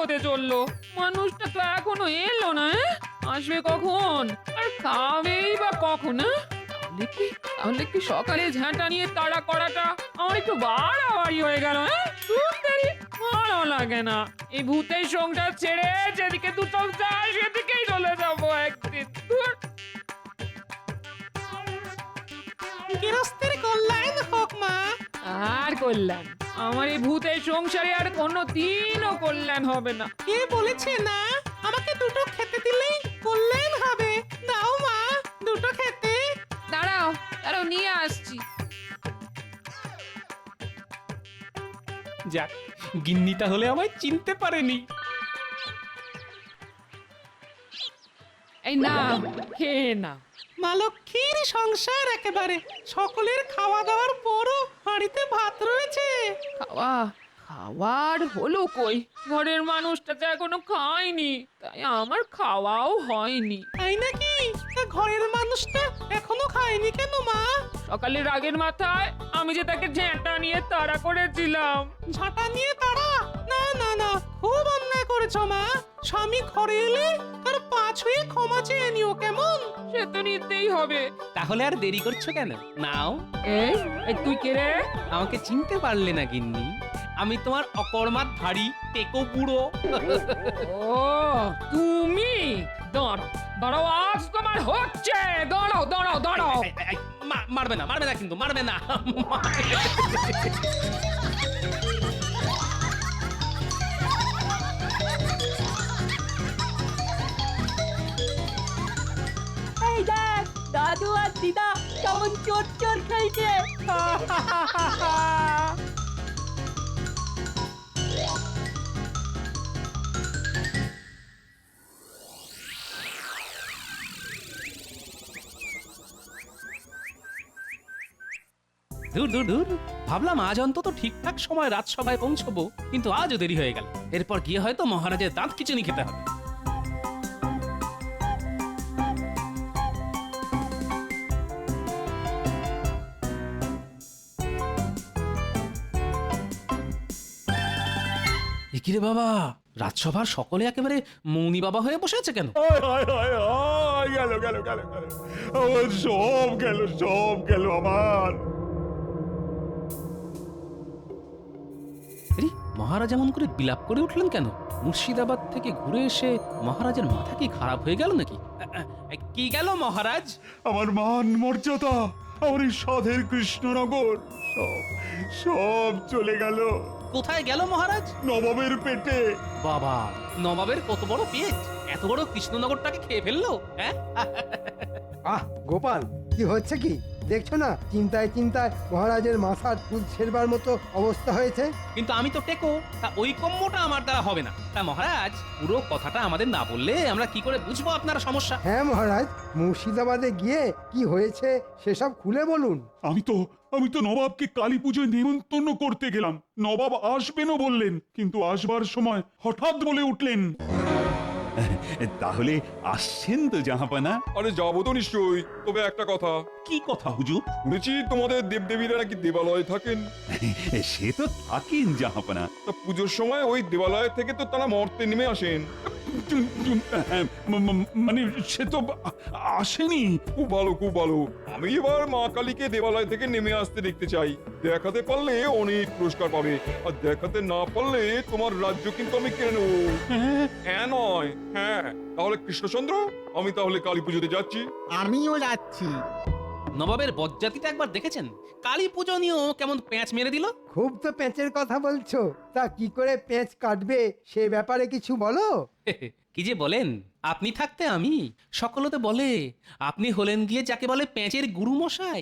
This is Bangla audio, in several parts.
হতে চললো, মানুষটা তো এখনো এলো না। আসবে কখন আর খাবেই বা কখন? তাহলে কি সকালে ঝাঁটা নিয়ে তাড়া করাটা আমার একটু বাড়াবাড়ি হয়ে গেল? দেরি ভালো লাগে না। এই ভূতের সংসার ছেড়ে যেদিকে দু চোখ যায় সেদিকেই চলে যাবো একদিন। ধুর। গৃহস্থের কল্যাণ হোক মা। আর কল্যাণ, আমার এই ভূতের সংসারে আর কোনো দিনও কল্যাণ হবে না। কে বলেছে না আমাকে দুটো খেতে দিলেই কল্যাণ হবে? দাও মা দুটো খেতে। দাঁড়াও দাঁড়াও, নিয়ে আসছি। যাক, গিন্নিটা হলে আমায় চিনতে পারেনি। এই না, খেয়ে না। মা লক্ষ্মীর সংসার একেবারে, সকলের খাওয়া দাওয়ার পরও হাঁড়িতে ভাত রয়েছে। খাওয়ার হলো কই? ঘরের মানুষটা তো এখনো খায়নি, তাই আমার খাওয়াও হয়নি। তাই নাকি? তা ঘরের মানুষটা এখনো খায়নি কেন মা? সকালের রাগের মাথায় আমি যে তাকে ঝ্যাঁটা নিয়ে তাড়া করেছিলাম। ঝাঁটা নিয়ে তারা? না না না, খুব অন্যায় করেছ মা। স্বামী ঘরে এলে তার পা ছুঁয়ে ক্ষমা চেয়ে নিও কেমন? সে তো নিতেই হবে। তাহলে আর দেরি করছো কেন? নাও। এই এই তুই কে রে? আমাকে চিনতে পারলে না গিন্নি? আমি তোমার অকর্মাত ভারী টেকো বুড়ো। ও তুমি? দাঁড়াও দাঁড়াও, আজ তোমার হচ্ছে। দাঁড়াও দাঁড়াও দাঁড়াও। এই, মারবে না, মারবে না, কিন্তু মারবে না। এই দেখ, দাদু আর দিদা কেমন চোর চোর খেলছে। দূর দূর দূর, ভাবলাম আজ অন্তত ঠিকঠাক সময় রাজসভায় পৌঁছবো, কিন্তু আজও দেরি হয়ে গেল। এরপর গিয়ে হয়তো মহারাজের দাঁত খিচুনি খেতে হবে। একিরে বাবা, রাজসভার সকলে একেবারে মৌনি বাবা হয়ে বসে আছে কেন? গেল গেল গেল গেল, আমার সব গেল, সব গেল আমার। আরে, মহারাজ এমন করে বিলাপ করে উঠলেন কেন? মুর্শিদাবাদ থেকে ঘুরে এসে মহারাজের মাথা কি খারাপ হয়ে গেল নাকি? কি গেল মহারাজ? আমার মান মর্যাদা, আমার এই সাধের কৃষ্ণনগর, সব সব চলে গেল কোথায় গেল মহারাজ? নবাবের পেটে। বাবা, নবাবের কত বড় পেট, এত বড় কৃষ্ণনগরটাকে খেয়ে ফেললো? হ্যাঁ, আহ গোপাল, কি হচ্ছে কি দেখছো না? চিন্তায় চিন্তায় মহারাজের মাথার চুল ছেড়বার মতো অবস্থা হয়েছে। কিন্তু আমি তো টেকো, তা ওই কম্যটা আমার দ্বারা হবে না। তা মহারাজ, পুরো কথাটা আমাদের না বললে আমরা কি করে বুঝবো আপনার সমস্যা? হ্যাঁ মহারাজ, মুর্শিদাবাদে গিয়ে কি হয়েছে সেসব খুলে বলুন। আমি তো নবাবকে কালী পুজোয় নেমন্তন্ন করতে গেলাম। নবাব আসবেনও বললেন, কিন্তু আসবার সময় হঠাৎ বলে উঠলেন, তাহলে আসছেন তো জাহাপানা? আরে যাবো তো নিশ্চয়ই, তবে একটা কথা। কি কথা হুজুর? শুনেছি তোমাদের দেবদেবীরা নাকি দেবালয়ে থাকেন। সে তো থাকেন জাহাপানা। তা পুজোর সময় ওই দেবালয় থেকে তো তারা মর্তে নেমে আসেন। মানে সে তো আসেনি। খুব ভালো, খুব ভালো। আমি এবার মা কালীকে দেবালয় থেকে নেমে আসতে দেখতে চাই। দেখাতে পারলে অনেক পুরস্কার পাবে, আর দেখাতে না পারলে তোমার রাজ্য কিন্তু আমি কেড়ে নেবো। হ্যাঁ নয় হ্যাঁ। তাহলে কৃষ্ণচন্দ্র, আমি তাহলে কালী পুজোতে যাচ্ছি। আমিও যাচ্ছি। নবাবের বজ্জাতিটা একবার দেখেছেন? কালী পুজো নিয়েও কেমন প্যাঁচ মেরে দিল। খুব তো পেঁচের কথা বলছো, তা কি করে পেঁচ কাটবে সে ব্যাপারে কিছু বলো। কি যে বলেন, আপনি থাকতে আমি। সকলতে বলে আপনি হলেন গিয়ে যাকে বলে পেঁচের গুরু মশাই।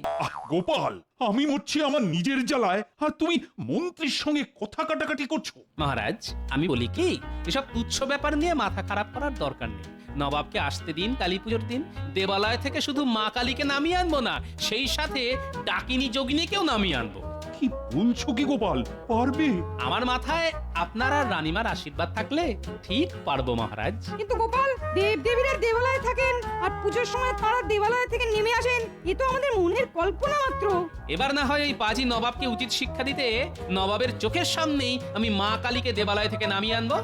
গোপাল, আমি মরছি আমার নিজের জ্বালায়, আর তুমি মন্ত্রীর সঙ্গে কথা কাটাকাটি করছো। মহারাজ, আমি বলি কি, এসব তুচ্ছ ব্যাপার নিয়ে মাথা খারাপ করার দরকার নেই। নবাবকে আসতে দিন কালী পুজোর দিন। দেবালয় থেকে শুধু মা কালীকে নামিয়ে আনবো না, সেই সাথে ডাকিনী যোগিনীকেও নামিয়ে আনবো। কি বলছো কি গোপাল, পারবে? আমার মাথায় আপনার আর রানীমার আশীর্বাদ থাকলে ঠিক পারবো মহারাজ। কিন্তু গোপাল, দেব দেবীরা দেবালয়ে থাকেন আর পুজোর সময় তারা দেবালয় থেকে নেমে আসেন, এ তো আমাদের মনের কল্পনা মাত্র। এবার না হয় ওই পাজি নবাবকে উচিত শিক্ষা দিতে নবাবের চোখের সামনেই আমি মা কালীকে দেবালয় থেকে নামিয়ে আনবো।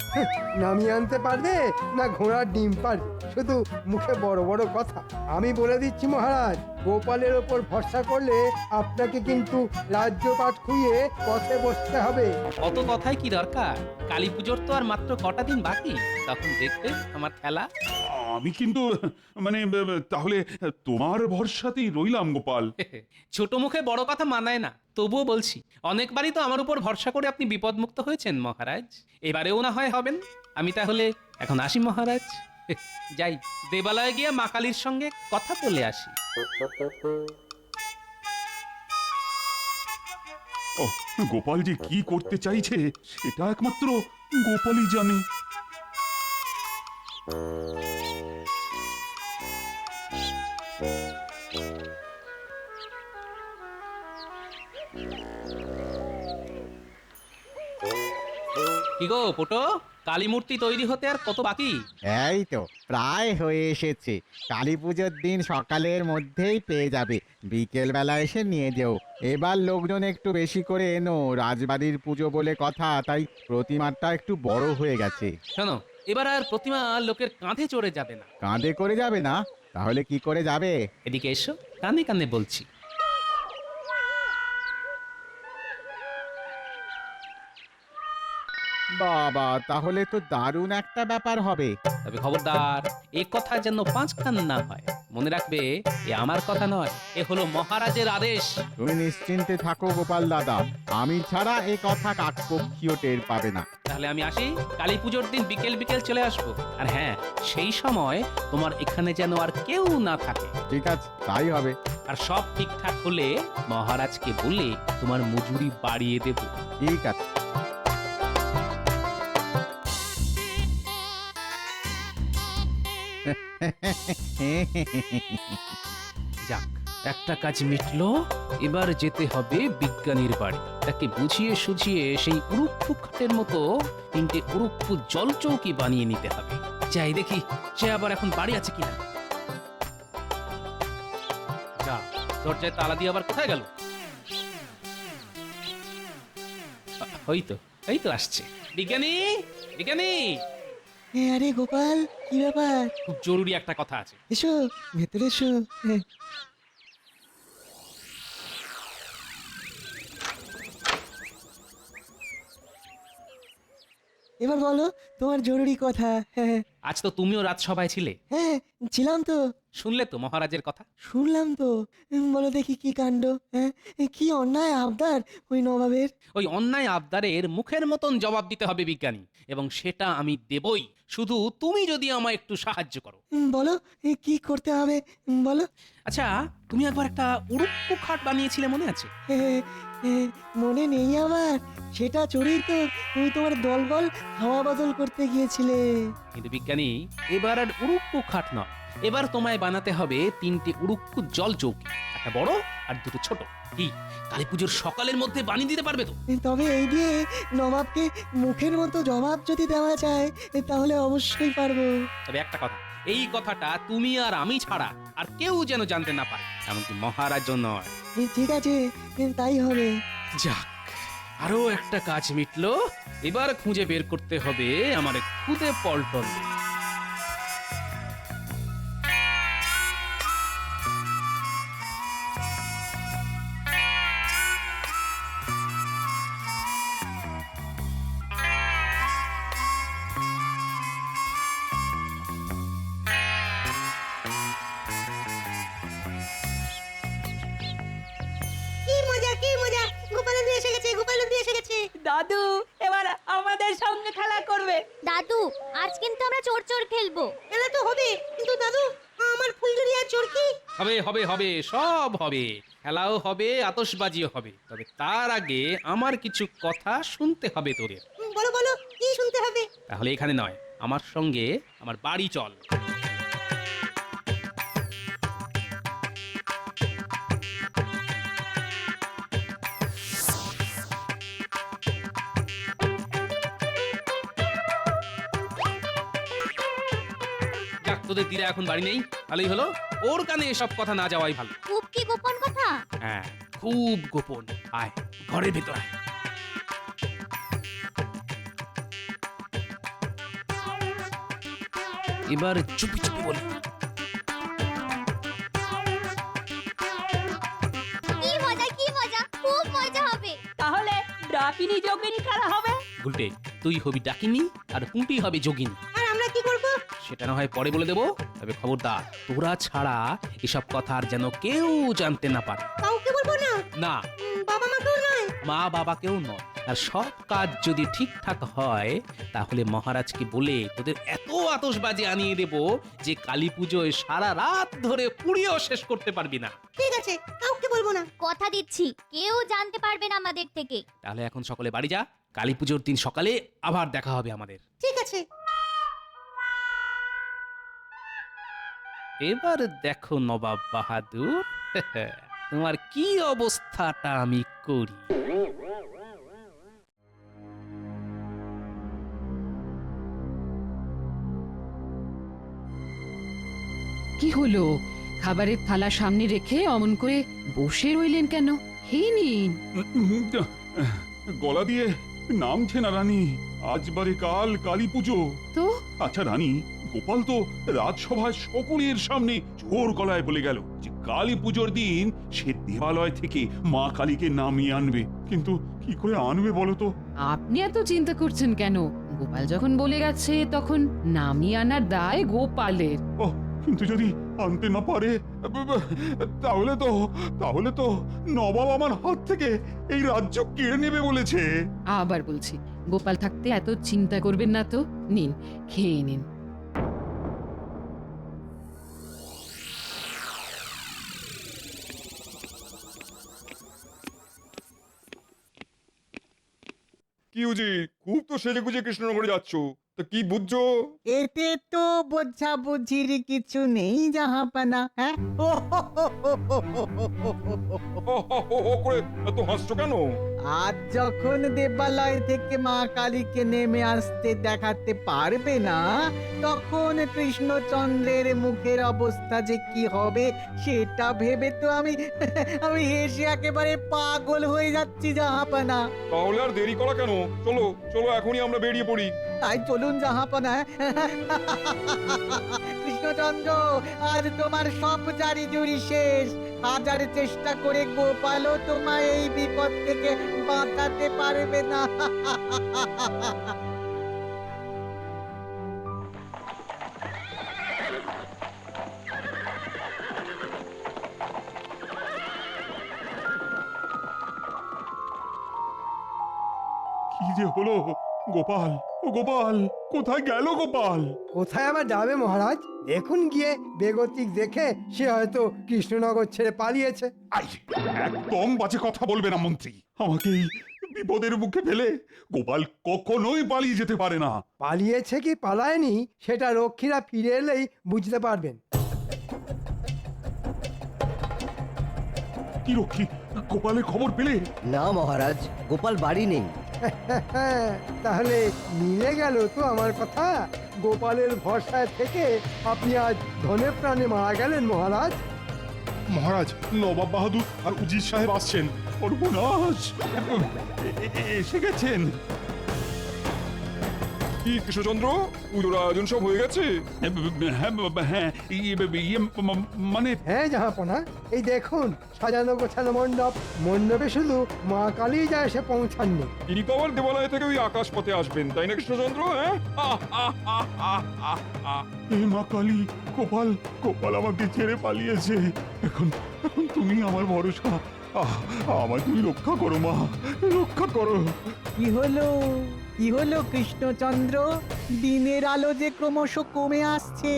নামিয়ে আনতে পারবে না ঘোড়ার ডিম পারবে, শুধু মুখে বড় বড় কথা। আমি বলে দিচ্ছি মহারাজ, গোপালের ওপর ভরসা করলে আপনাকে কিন্তু রাজ্যপাট খুইয়ে পথে বসতে হবে। অত কথাই কি দরকার? কালী পুজোর তো আর মাত্র কটা দিন বাকি, তখন দেখতে আমার খেলা। আমি কিন্তু মানে তাহলে তোমার ভরসাতেই রইলাম গোপাল। ছোট মুখে বড় কথা মানায় না, তবুও বলছি অনেকবারই তো আমার উপর ভরসা করে আপনি বিপদমুক্ত হয়েছেন মহারাজ, এবারেও না হয় হবেন। আমি তাহলে এখন আসি মহারাজ, যাই দেবালয়ে গিয়ে মা কালীর সঙ্গে কথা বলে আসি। ও, গোপাল যে কি করতে চাইছে সেটা একমাত্র গোপালই জানে। কি গো পোটো, কালী মূর্তি তৈরি হতে আর কত বাকি? এই তো প্রায় হয়ে এসেছে। কালী পুজোর দিন সকালের মধ্যেই পেয়ে যাবে, বিকেল বেলা এসে নিয়ে যেও। এবার লোকজন একটু বেশি করে এনো, রাজবাড়ির পুজো বলে কথা, তাই প্রতিমাটা একটু বড় হয়ে গেছে। শোনো, এবার আর প্রতিমা লোকের কাঁধে চড়ে যাবে না। কাঁধে করে যাবে না? তাহলে কি করে যাবে? এদিকে এসো, কানে কানে বলছি। বাবা, তাহলে তো দারুণ একটা ব্যাপার হবে। তবে খবরদার, এ কথা যেন পাঁচখান না হয়। মনে রাখবে, এ আমার কথা নয়, এ হলো মহারাজের আদেশ। তুমি নিশ্চিন্তে থাকো গোপাল দাদা, আমি ছাড়া এ কথা কাকপক্ষীও টের পাবে না। তাহলে আমি আসি, কালী পুজোর দিন বিকেল বিকেল চলে আসবো। আর হ্যাঁ, সেই সময় তোমার এখানে যেন আর কেউ না থাকে। ঠিক আছে, তাই হবে। আর সব ঠিকঠাক হলে মহারাজকে বলে তোমার মজুরি বাড়িয়ে দেব। ঠিক আছে। যাক, একটা কাজ মিটলো। এবার যেতে হবে বিজ্ঞানীর বাড়ি, তাকে বুঝিয়ে সুঝিয়ে সেই উড়ুক্কু খাটের মতো তিনটে উড়ুক্কু জল চৌকি বানিয়ে নিতে হবে। যাই দেখি সে আবার এখন বাড়ি আছে কিনা। যা, দরজায় তালা দিয়ে আবার কোথায় গেল? এই তো আসছে। বিজ্ঞানী, বিজ্ঞানী, আরে গোপাল, কি ব্যাপার? খুব জরুরি একটা কথা আছে। এসো, ভেতরে এসো। এবার বলো তোমার জরুরি কথা। হ্যাঁ আজ তো তুমিও রাজসভায় ছিলে, হ্যাঁ, ছিলাম তো। শুনলে তো মহারাজের কথা? শুনলাম তো। বলো দেখি কি কাণ্ড। হ্যাঁ, কি অন্যায় আবদার ওই নবাবের। ওই অন্যায় আবদারের মুখের মতন জবাব দিতে হবে বিজ্ঞানী, এবং সেটা আমি দেবই, শুধু তুমি যদি আমায় একটু সাহায্য করো। বলো কি করতে হবে, বলো। আচ্ছা, তুমি একবার একটা উড়ুক্কু খাট বানিয়েছিলে, মনে আছে? মনে নেই আমার, সেটা চড়েই তো তুমি তোমার দলবল হাওয়া বদল করতে গিয়েছিলে। কিন্তু বিজ্ঞানী, এবার আর উড়ুক্কু খাট নয়, এবার তোমায় বানাতে হবে তিনটে উড়ুক্কু জল চৌকি, একটা বড় আর দুটো ছোট। কি কালী পুজোর সকালের মধ্যে বানিয়ে দিতে পারবে তো? তবে এই দিয়ে নবাবকে মুখের মতো জবাব যদি দেওয়া যায় তাহলে অবশ্যই পারবো। তবে একটা কথা, এই কথাটা তুমি আর আমি ছাড়া আর কেউ যেন জানতে না পারে, এমনকি মহারাজও নয়। ঠিক আছে, তাই হবে। যাক, আরো একটা কাজ মিটলো। এবার খুঁজে বের করতে হবে আমার খুদে পল্টন। দাদু এবার আমাদের সঙ্গে খেলা করবে। দাদু, আজ কিন্তু আমরা চোর চোর খেলবো। খেলা তো হবে, কিন্তু দাদু আমার ফুলঝুরি আর চোরকি। হবে হবে হবে, সব হবে, খেলাও হবে, আতশবাজিও হবে। তবে তার আগে আমার কিছু কথা শুনতে হবে তোদের। বলো বলো, কি শুনতে হবে? তাহলে এখানে নয়, আমার সঙ্গে আমার বাড়ি চল। তোদের দিদা এখন বাড়ি নেই, ভালোই হলো। ওর কানে এসব কথা না যাওয়াই ভালো। খুব কি গোপন কথা? হ্যাঁ, খুব গোপন। আয় ঘরের ভেতর আয়। এবার চুপি চুপি বলি। কি মজা কি মজা, খুব মজা হবে। তাহলে ডাকিনি যোগিনী খেলা হবে। উল্টে তুই হবি ডাকিনি আর পুঁটি হবে যোগিনী। আর আমরা কি করব? সেটা না হয় পরে বলে দেবো, তবে খবরদার তোরা ছাড়া এসব কথা আর যেন কেউ জানতে না পারে। কাউকে বলবো না? না, বাবা মাকেও নয়? মা বাবাকেও নয়। আর সব কাজ যদি ঠিকঠাক হয় তাহলে মহারাজকে বলে তোদের এত আতশবাজি আনিয়ে দেব যে কালী পুজোয় সারা রাত ধরে পুড়িয়েও শেষ করতে পারবি না। ঠিক আছে, কাউকে বলবো না। কথা দিচ্ছি কেউ জানতে পারবে না আমাদের থেকে। তাহলে এখন সকলে বাড়ি যা, কালী পুজোর দিন সকালে আবার দেখা হবে আমাদের। ঠিক আছে। এবার দেখো নবাব বাহাদুর, তোমার কি অবস্থাটা আমি করি। কি হলো? খাবারের থালা সামনে রেখে অমন করে বসে রইলেন কেন? খেয়ে নিন। গলা দিয়ে নামছে না রানী, আজ বারে কাল কালী পুজো। তো আচ্ছা রানী, গোপাল তো রাজসভায় সকলের সামনে জোর গলায় বলে গেল যে কালী পুজোর দিন সে দেবালয় থেকে মা কালীকে নামিয়ে আনবে, কিন্তু কি করে আনবে বলো তো? আপনি এত চিন্তা করছেন কেন? গোপাল যখন বলে গেছে তখন নামিয়ে আনার দায় গোপালের। ও, কিন্তু যদি আনতে না পারে তাহলে তো নবাব আমার হাত থেকে এই রাজ্য কেড়ে নেবে বলেছে। আবার বলছি, গোপাল থাকতে এত চিন্তা করবেন না তো। নিন, খেয়ে নিন। কি উজি, খুব তো সেজে গুজে কৃষ্ণনগরে যাচ্ছ, তা কি বুঝছো? এতে তো বোঝাবুঝির কিছু নেই জাহাপানা। হ্যাঁ, হো করে এত হাসছো কেন? আজ যখন দেবালয় থেকে মা কালীকে নেমে আসতে দেখাতে পারবে না, তখন কৃষ্ণচন্দ্রের মুখের অবস্থা যে কি হবে সেটা ভেবে তো আমি হেসে একেবারে পাগল হয়ে যাচ্ছি জাহাপানা। তাহলে আর দেরি করা কেন? চলো চলো, এখনই আমরা বেরিয়ে পড়ি। তাই চলুন জাহাপানা। কৃষ্ণচন্দ্র, আজ তোমার সব জারি জুরি শেষ। হাজার চেষ্টা করে গোপালও তোমায় এই বিপদ থেকে বাঁচাতে পারবে না। কি যে হলো? গোপাল, ও গোপাল, কোথায় গেল গোপাল? কোথায় আবার যাবে মহারাজ? দেখুন গিয়ে বেগতিক দেখে সে হয়তো কৃষ্ণনগর ছেড়ে পালিয়েছে। আই, একদম বাজে কথা বলবে না মন্ত্রী। আমাকে এই বিপদের মুখে ফেলে গোপাল কখনোই পালিয়ে যেতে পারে না। পালিয়েছে কি পালায়নি সেটা রক্ষীরা ফিরে এলেই বুঝতে পারবেন। কি রক্ষী, গোপালের খবর পেলে? না মহারাজ, গোপাল বাড়ি নেই। তাহলে মিলে গেল তো আমার কথা। গোপালের ভরসায় থেকে আপনি আজ ধনে প্রাণে মারা গেলেন মহারাজ। মহারাজ, নবাব বাহাদুর আর উজির সাহেব আসছেন। সর্বনাশ, এসে গেছেন। কি কৃষ্ণচন্দ্র, পুজোর আয়োজন সব হয়ে গেছে? হ্যাঁ, মানে হ্যাঁ জাহাপনা, এই দেখুন সাজানো গোছানো মণ্ডপ। মণ্ডপে শুধু মা কালী যা এসে পৌঁছাননি। তিনি তো আবার দেবালয় থেকে ওই আকাশ পথে আসবেন, তাই না কৃষ্ণচন্দ্র? হ্যাঁ, হে মা কালী, গোপাল গোপাল আমাকে ছেড়ে পালিয়েছে। এখন এখন তুমি আমার ভরসা। আমায় তুমি রক্ষা করো মা, রক্ষা করো। কি হলো, কি হলো কৃষ্ণচন্দ্র? দিনের আলো যে ক্রমশ কমে আসছে।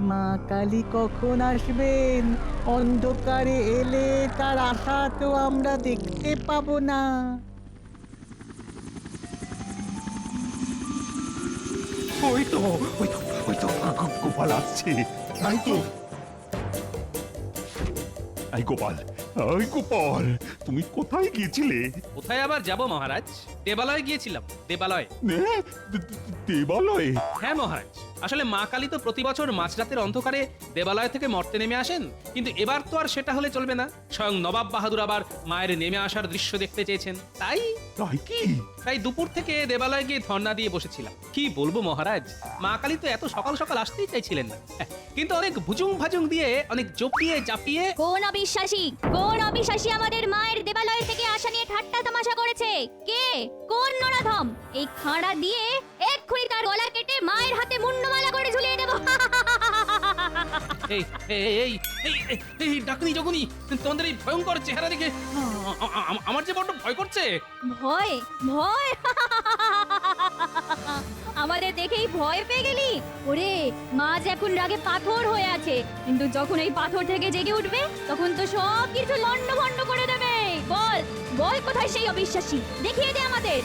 মা কালী কখন আসবেন? অন্ধকারে এলে তার আশা তো আমরা দেখতে পাবো না। ওই তো গোপাল আসছে। তাই তো। এই গোপাল, এই গোপাল, তুমি কোথায় গিয়েছিলে? কোথায় আবার যাব মহারাজ? দেবালয়ে গিয়েছিলাম, দেবালয়ে। দেবালয়ে? হ্যাঁ মহারাজ, আসলে মা কালী তো প্রতি বছর মাঝরাতের অন্ধকারে দেবালয় থেকে মর্তে নেমে আসেন, কিন্তু এবার তো আর সেটা হলে চলবে না। স্বয়ং নবাব বাহাদুর আবার মায়ের নেমে আসার দৃশ্য দেখতে চেয়েছেন, তাই কি? তাই দুপুর থেকে দেবালয়ে গিয়ে ধর্ণা দিয়ে বসেছিলাম। কি বলবো মহারাজ, মা কালী তো এত সকাল সকাল আসতেই চাইছিলেন না, কিন্তু অনেক ভুজুং ভাজুং দিয়ে, অনেক জপিয়ে জাপিয়ে। কোন অবিশ্বাসী আমাদের মায়ের দেবালয় থেকে আসা নিয়ে ঠাট্টা তামাশা করেছে? কে? কোন নরাধম? এই খাঁড়া দিয়ে এক্ষুনি তার গলা কেটে মায়ের হাতে মুন্ডমালা করে ঝুলিয়ে দেব। এই এই এই এই এই ডাকনি জগনি, তোমাদের এই ভয়ঙ্কর চেহারা দেখে আমার যে বড্ড ভয় করছে। ভয় ভয় আমাদের দেখেই ভয় পেয়ে গেলি? ওরে, মাছ এখন রাগে পাথর হয়ে আছে, কিন্তু যখন এই পাথর থেকে জেগে উঠবে তখন তো সব কিছু লন্ডভন্ড করে দেবে। বল বল, কোথায় সেই অবিশ্বাসী? দেখিয়ে দে আমাদের।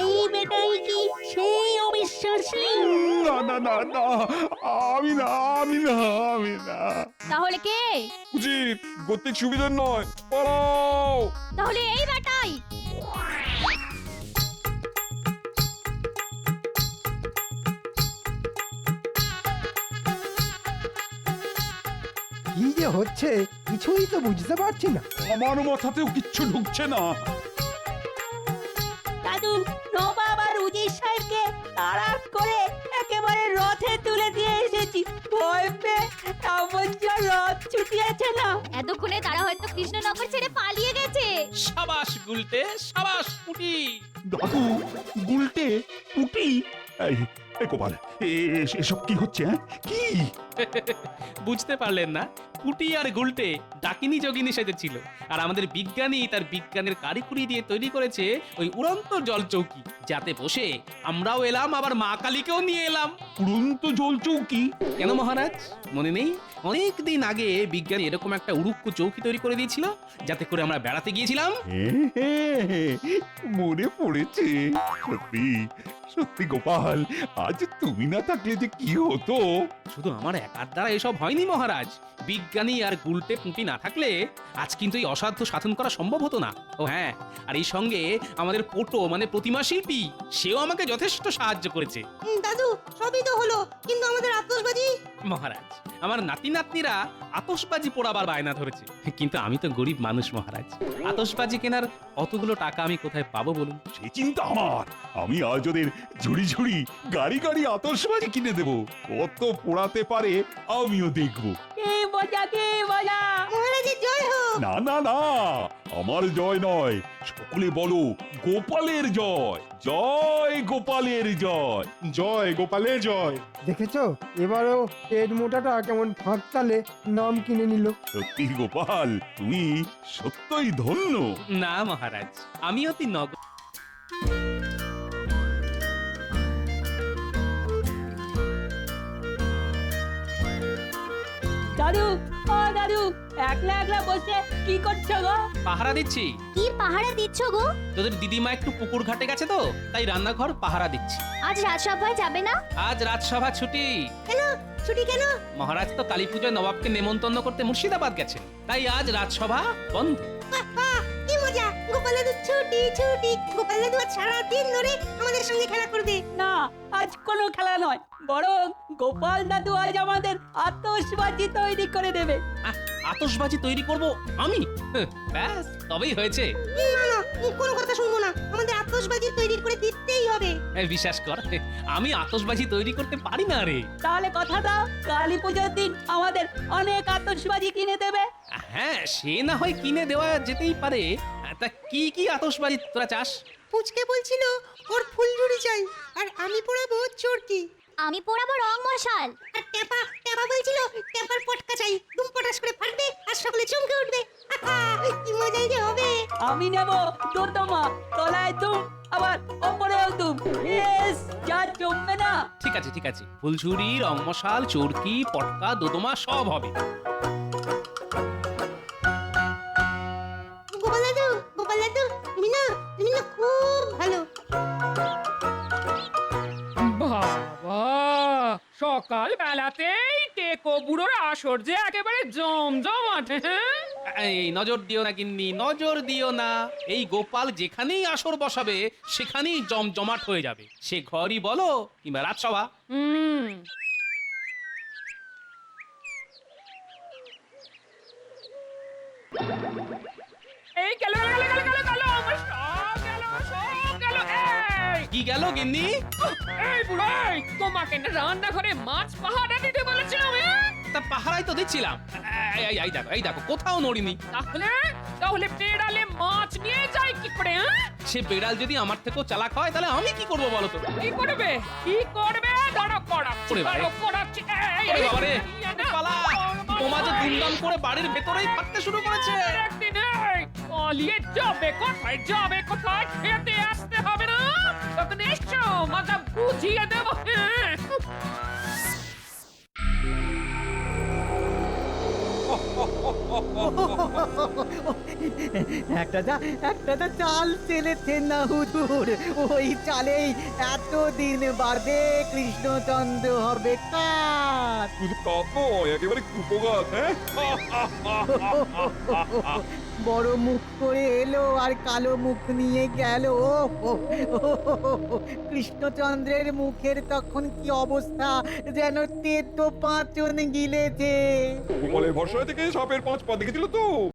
এই বেটাই কি সেই অবিশ্বাসী? না না না না, আমি না। তাহলে কে? উচিত গতিক সুবিধার নয়, পালাও। তাহলে এই বেটাই। কি যে হচ্ছে কিছুই তো বুঝতে পারছি না। আমার মাথাতেও কিচ্ছু ঢুকছে না। দাদু, নবাব আর উজির সাহেবকে তাড়া করে একেবারে রথে তুলে দিয়ে এসেছি। ভয় পেয়ে রথ ছুটিয়েছে না। এতক্ষণে তারা হয়তো কৃষ্ণনগর ছেড়ে পালিয়ে গেছে। সাবাস গুলটে, সাবাস পুটি। দাদু, গুলটে, পুটি, এই গোপাল, এসব কি হচ্ছে? কি বুঝতে পারলেন না? পুটি আর গুলটে ডাকিনী যোগিনী সেজেছিল, আর আমাদের বিজ্ঞানী তার বিজ্ঞানের কারিকুরি দিয়ে তৈরি করেছে ওই উড়ন্ত জল চৌকি, যাতে বসে আমরাও এলাম, আবার মা কালীকেও নিয়ে এলাম। উড়ন্ত জল চৌকি? কেন মহারাজ, মনে নেই? অনেক দিন আগে বিজ্ঞানী এরকম একটা উড়ুক্কু চৌকি তৈরি করে দিয়েছিল, যাতে করে আমরা বেড়াতে গিয়েছিলাম। মনে পড়েছে। সত্যি সত্যি গোপাল, আজ তুমি না থাকলে যে কি হতো। শুধু আমার একার দ্বারা এসব হয়নি মহারাজ, বিজ্ঞানী আর গুলটে পুঁটি না থাকলে আজ কিন্তু এই অসাধ্য সাধন করা সম্ভব হতো না। ও হ্যাঁ, আর এই সঙ্গে আমাদের পোটো মানে প্রতিমা শিল্পী, সেও আমাকে যথেষ্ট সাহায্য করেছে। দাদু, সবই তো হলো, কিন্তু আমাদের আতশবাজি। মহারাজ, আমার নাতি নাতনিরা আতশবাজি পোড়াবার বায়না ধরেছে, কিন্তু আমি তো গরিব মানুষ মহারাজ, আতশবাজি কেনার অতগুলো টাকা আমি কোথায় পাবো বলুন? সেই চিন্তা আমার। আমি আজ ওদের ঝুড়ি ঝুড়ি গাড়ি গাড়ি আতশবাজি কিনে দেবো। কত পোড়াতে পারে আমিও দেখবো। কে মজা, কে মজা! মহারাজের জয় হোক! না না না, আমার জয় নয়, সকলে বলো গোপালের জয়। জয় গোপালের জয়। জয় গোপালের জয়। দেখেছো, এবারও পেট মোটাটা কেমন ফাঁক তালে নাম কিনে নিল। সত্যি গোপাল, তুমি সত্যই ধন্য। না মহারাজ, আমি অতি নগ। দাদু, ও দাদু, একলা একলা বসে কি করছো গো? পাহারা দিচ্ছি। কি পাহারা দিচ্ছ গো? তোদের দিদিমা একটু পুকুর ঘাটে গেছে তো, তাই রান্নাঘর পাহারা দিচ্ছি। আজ রাজসভায় যাবে না? আজ রাজসভা ছুটি। কেন ছুটি কেন? মহারাজ তো কালী পুজোয় নবাবকে নেমন্তন্ন করতে মুর্শিদাবাদ গেছেন, তাই আজ রাজসভা বন্ধ। কি মজা! গোপাল দাদু ছুটি ছুটি। গোপাল দাদু আজ সারাদিন ধরে আমাদের সঙ্গে খেলা করবে। না, আজ কোনো খেলা নয়, বরং গোপাল দাদু আজ আমাদের আতশবাজি তৈরি করে দেবে। আতশবাজি তৈরি করব আমি? ব্যাস, তবেই হয়েছে। না না, কোনো কথা শুনবো না, আমাদের আতশবাজি তৈরি করে দিতেই হবে। বিশ্বাস কর, আমি আতশবাজি তৈরি করতে পারি না রে। তাহলে কথা দাও, কালী পুজোর দিন আমাদের অনেক আতশবাজি কিনে দেবে। হ্যাঁ, সে না হয় কিনে দেওয়া যেতেই পারে, তা কি কি আতশবাজি তোরা চাস? পুচকে বলছিল ওর ফুলঝুরি চাই, আর আমি পোড়াবো চরকি। আমি পোড়াবো রং মশাল। আর টেপা টেপা বলছিল টেপার পটকা চাই, দুম পটাস করে ফাটবে আর সকলে চমকে উঠবে। কি মজাই যে হবে। আমি নেব দোতমা, তলায় দুম, আবার ওপরেও দুম। ইয়েস, যা জমবে না। ঠিক আছে ঠিক আছে, ফুলঝুরি, রং মশাল, চরকি, পটকা, দোদমা সব হবে। গোপাল দাদু, তুমি না খুব ভালো। বাবা, সকাল বেলাতেই টেকো বুড়োর আসর যে একেবারে জমজমাট। এই নজর দিও না গিন্নি, নজর দিও না। এই গোপাল যেখানেই আসর বসাবে সেখানেই জমজমাট হয়ে যাবে, সে ঘরই বলো কিংবা রাজসভা। হুম এই গেল গেল গেল গেল গেল আমার সব গেল এই কি গেল গিন্নি? এই বুড়াই তোমাকে না রান্নাঘরে মাছ পাহাড়া দিতে বলেছিলাম তা পাহারাই তো দিচ্ছিলাম। এই দেখো কোথাও নড়িনি। তাহলে তাহলে বেড়ালে মাছ নিয়ে যায় কি করে সে বেড়াল যদি আমার থেকেও চালাক হয় তাহলে আমি কি করবো বলো তো? কি করবে কি করবে দাঁড়া করা ওরে বাবা রে। করাচ্ছি ওরে বাবা রে, পালা! বোমা যে দুমদাম করে বাড়ির ভেতরেই ফাটতে শুরু করেছে। একদিন পালিয়ে যাবে কোথায় খেতে আসতে হবে না তখন এসো মজা বুঝিয়ে দেবো একটা যা চাল চেলেছেন না হুজুর, ওই চালেই এতদিন বাদে কৃষ্ণচন্দ্র হবে কার। শুধু কাপ নয়, একেবারে কুপোগাত, হ্যাঁ? বড় মুখ করে এলো আর কালো মুখ নিয়ে গেল। কৃষ্ণচন্দ্রের মুখের তখন কি অবস্থা, যেন তেতো পাঁচন গিলেছে। গোপালের ভরসায় থেকে সাপের 5 পা দেখেছিল তো।